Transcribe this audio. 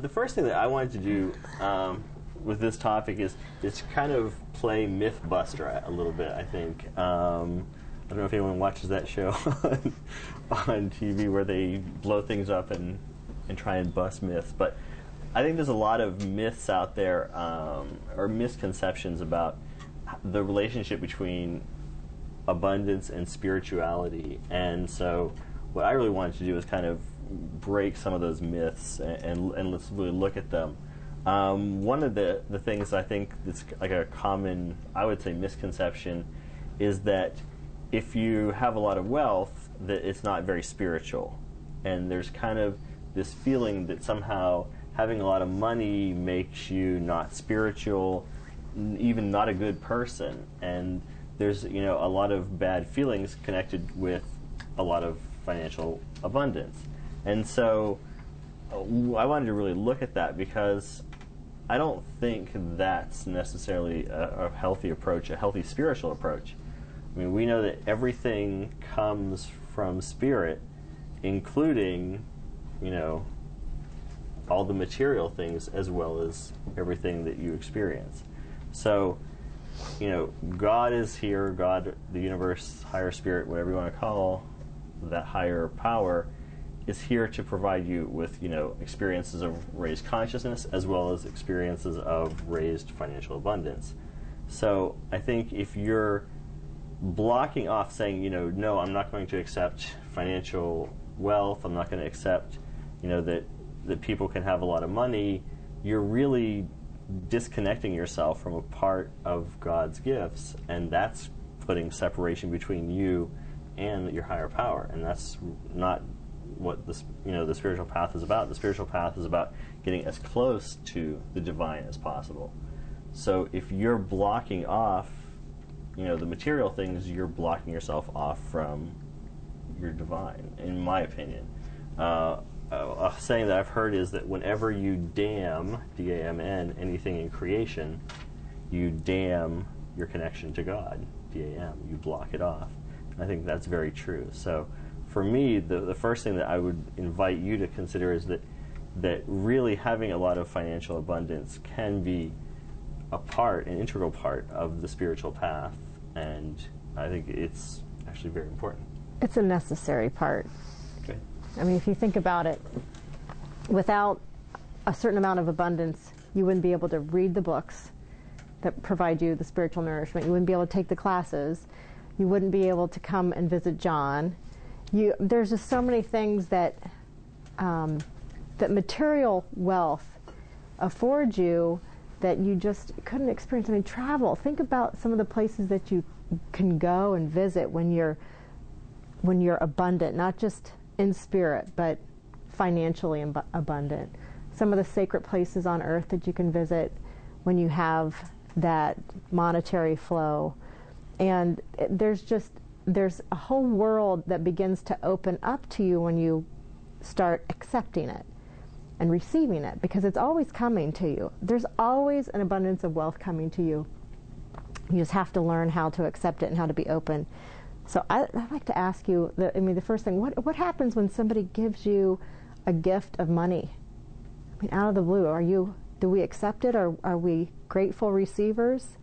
The first thing that I wanted to do with this topic is kind of play Mythbuster a little bit, I think. I don't know if anyone watches that show on TV where they blow things up and try and bust myths. But I think there's a lot of myths out there, or misconceptions about the relationship between abundance and spirituality. And so what I really wanted to do is kind of break some of those myths and let's really look at them. One of the things I think that's like a common, I would say, misconception is that if you have a lot of wealth, that it's not very spiritual. And there's kind of this feeling that somehow having a lot of money makes you not spiritual, even not a good person. And there's, a lot of bad feelings connected with a lot of financial abundance. And so I wanted to really look at that because I don't think that's necessarily a healthy approach, a healthy spiritual approach. I mean, we know that everything comes from spirit, including, all the material things as well as everything that you experience. So, God is here, God, the universe, higher spirit, whatever you want to call that higher power, is here to provide you with, experiences of raised consciousness as well as experiences of raised financial abundance. So I think if you're blocking off saying, no, I'm not going to accept financial wealth, I'm not going to accept, that people can have a lot of money, you're really disconnecting yourself from a part of God's gifts, and that's putting separation between you and your higher power, and that's not what the spiritual path is about. The spiritual path is about getting as close to the divine as possible. So if you're blocking off, the material things, you're blocking yourself off from your divine, in my opinion. A saying that I've heard is that whenever you damn, D-A-M-N, anything in creation, you damn your connection to God, D-A-M. You block it off. And I think that's very true. So for me, the first thing that I would invite you to consider is that really having a lot of financial abundance can be an integral part of the spiritual path, and I think it's actually very important. It's a necessary part. Okay. I mean, if you think about it, without a certain amount of abundance, you wouldn't be able to read the books that provide you the spiritual nourishment. You wouldn't be able to take the classes. You wouldn't be able to come and visit John. There's just so many things that that material wealth affords you that you just couldn't experience. I mean, travel. Think about some of the places that you can go and visit when you're abundant, not just in spirit, but financially abundant. Some of the sacred places on earth that you can visit when you have that monetary flow. And there's a whole world that begins to open up to you when you start accepting it and receiving it, because it's always coming to you. There's always an abundance of wealth coming to you. You just have to learn how to accept it and how to be open. So I'd like to ask you, the first thing, what happens when somebody gives you a gift of money? I mean, out of the blue, do we accept it? Are we grateful receivers?